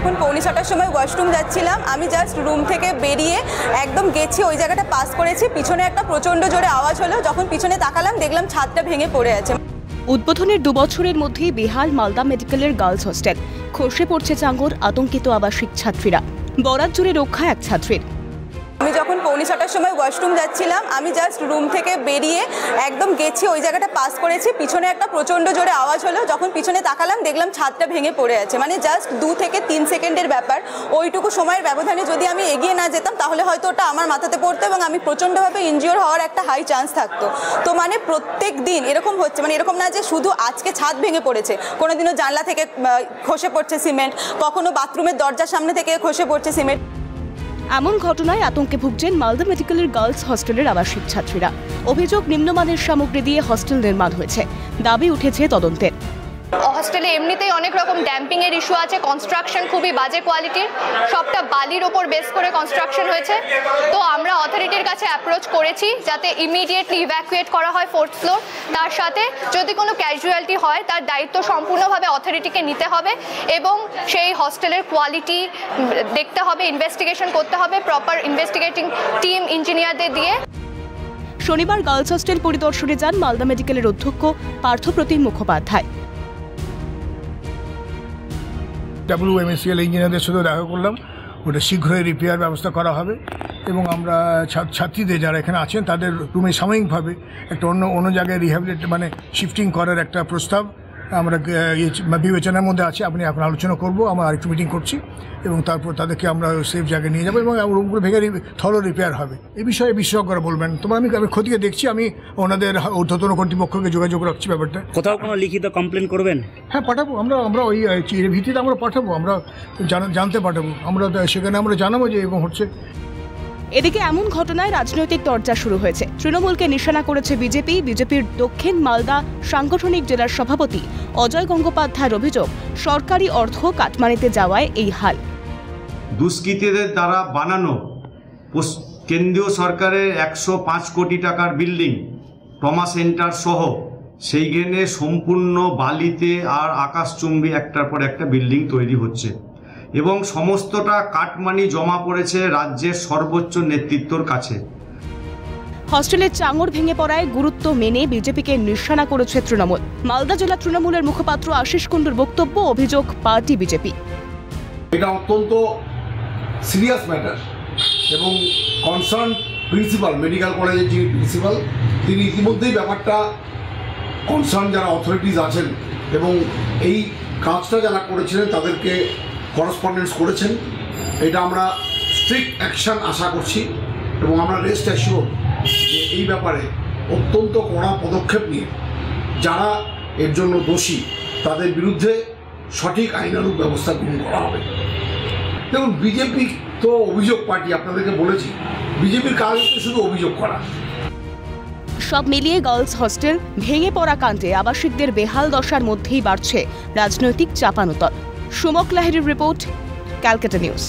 যখন 6:45টার সময় ওয়াশরুম যাচ্ছিলাম, আমি জাস্ট রুম থেকে বেরিয়ে একদম গেছি, ওই জায়গাটা পাস করেছি, পিছনে একটা প্রচণ্ড জোরে আওয়াজ হলো। যখন পিছনে তাকালাম দেখলাম ছাদটা ভেঙে পড়ে আছে। উদ্বোধনের 2 বছরের মধ্যেই বেহাল মালদা মেডিকেলের গার্লস হোস্টেল। খসে পড়ছে চাঙ্গর, আতঙ্কিত আবাসিক ছাত্রীরা। বরাত জুড়ে রক্ষা এক ছাত্রীর। আমি যখন 6:45টার সময় ওয়াশরুম যাচ্ছিলাম, আমি জাস্ট রুম থেকে বেরিয়ে একদম গেছি, ওই জায়গাটা পাস করেছি, পিছনে একটা প্রচণ্ড জোরে আওয়াজ হলো। যখন পিছনে তাকালাম দেখলাম ছাদটা ভেঙে পড়ে আছে। মানে জাস্ট 2 থেকে 3 সেকেন্ডের ব্যাপার। ওইটুকু সময়ের ব্যবধানে যদি আমি এগিয়ে না যেতাম তাহলে হয়তো ওটা আমার মাথাতে পড়তো এবং আমি প্রচণ্ডভাবে ইনজিওর হওয়ার একটা হাই চান্স থাকতো। তো মানে প্রত্যেক দিন এরকম হচ্ছে, মানে এরকম না যে শুধু আজকে ছাদ ভেঙে পড়েছে, কোনো দিনও জানলা থেকে খসে পড়ছে সিমেন্ট, কখনো বাথরুমের দরজার সামনে থেকে খসে পড়ছে সিমেন্ট। এমন ঘটনায় আতঙ্কে ভুগছেন মালদা মেডিকেলের গার্লস হস্টেলের আবাসিক ছাত্রীরা। অভিযোগ, নিম্নমানের সামগ্রী দিয়ে হস্টেল নির্মাণ হয়েছে। দাবি উঠেছে তদন্তের। হস্টেলে এমনিতেই অনেক রকম ড্যাম্পিং এর ইস্যু আছে, কনস্ট্রাকশন খুবই বাজে কোয়ালিটির, সবটা বালির ওপর বেস করে কনস্ট্রাকশন হয়েছে। তো আমরা অথরিটির কাছে অ্যাপ্রোচ করেছি যাতে ইমিডিয়েটলি ইভ্যাকুয়েট করা হয় 4th ফ্লোর। তার সাথে যদি কোনো ক্যাজুয়ালিটি হয় তার দায়িত্ব সম্পূর্ণভাবে অথরিটিকে নিতে হবে এবং সেই হস্টেলের কোয়ালিটি দেখতে হবে, ইনভেস্টিগেশন করতে হবে প্রপার ইনভেস্টিগেটিং টিম ইঞ্জিনিয়ারদের দিয়ে। শনিবার গার্লস হোস্টেল পরিদর্শনে যান মালদা মেডিকেলের অধ্যক্ষ পার্থপ্রতিম মুখোপাধ্যায়। WMSCL ইঞ্জিনিয়ারদের সাথে দেখা করলাম, ওটা শীঘ্রই রিপেয়ার ব্যবস্থা করা হবে এবং আমরা ছাত্রীদের যারা এখানে আছেন তাদের রুমে সাময়িকভাবে একটা অন্য জায়গায় রিহ্যাবিলিট মানে শিফটিং করার একটা প্রস্তাব আমরা বিবেচনার মধ্যে আছে। আপনি এখন আলোচনা করব, আমরা আরেকটু মিটিং করছি এবং তারপর তাদেরকে আমরা সেফ জায়গায় নিয়ে যাবো এবং রুমগুলো ভেঙে থলো রিপেয়ার হবে। এই বিষয়ে বিশেষজ্ঞরা বলবেন। তবে আমি খতিয়ে দেখছি, আমি ওনাদের ঊর্ধ্বতন কর্তৃপক্ষকে যোগাযোগ রাখছি ব্যাপারটা। কোথাও কোনো লিখিত কমপ্লেন করবেন? হ্যাঁ, পাঠাবো। আমরা ওই ভিত্তিতে আমরা পাঠাবো, আমরা জানতে পাঠাবো, আমরা সেখানে আমরা জানাবো যে এরকম হচ্ছে। এদিকে এমন ঘটনায় রাজনৈতিক চর্চা শুরু হয়েছে। তৃণমূলকে নিশানা করেছে বিজেপি। বিজেপির দক্ষিণ মালদা সাংগঠনিক জেলার সভাপতি অজয় গঙ্গোপাধ্যায়ের অভিযোগ, সরকারি অর্থ কাটমানিতে যাওয়ায় এই হাল। দুষ্কৃতীদের দ্বারা বানানো কেন্দ্রীয় সরকারের 105 কোটি টাকার বিল্ডিং ট্রমা সেন্টার সহ সেইখানে সম্পূর্ণ বালিতে আর আকাশচুম্বী একটার পর একটা বিল্ডিং তৈরি হচ্ছে এবং সমস্তটা কাটমানি জমা পড়েছে রাজ্যের সর্বোচ্চ নেতৃত্বর কাছে। হস্টেলের চাঙড় ভেঙে পড়ায় গুরুত্ব মেনে বিজেপিকে নিশানা করেছে তৃণমূল। মালদা জেলা তৃণমূলের মুখপাত্র আশিস কুণ্ডুর বক্তব্য, অভিযোগ পার্টি বিজেপি। এটা অত্যন্ত সিরিয়াস ম্যাটার এবং কনসার্ন প্রিন্সিপাল, মেডিকেল কলেজের যিনি প্রিন্সিপাল, তিনি ইতিমধ্যেই ব্যাপারটা কনসার্ন যারা অথরিটিস আছেন এবং এই কাজটা যারা করেছিলেন তাদেরকে করসপন্ডেন্স করেছেন। এটা আমরা স্ট্রিক্ট অ্যাকশান আশা করছি এবং আমরা রেস্ট অ্যাসিওর যে এই ব্যাপারে অত্যন্ত কড়া পদক্ষেপ নিয়ে যারা এর জন্য দোষী তাদের বিরুদ্ধে সঠিক আইনানুগ ব্যবস্থা গ্রহণ করা হবে। দেখুন, বিজেপি তো অভিযোগ পার্টি, আপনাদেরকে বলেছি বিজেপির কাজ হচ্ছে শুধু অভিযোগ করা। সব মিলিয়ে গার্লস হোস্টেল ভেঙে পড়া কাণ্ডে আবাসিকদের বেহাল দশার মধ্যেই বাড়ছে রাজনৈতিক চাপানোতর। সুমক লাহিড়ির রিপোর্ট, ক্যালকাটা নিউজ।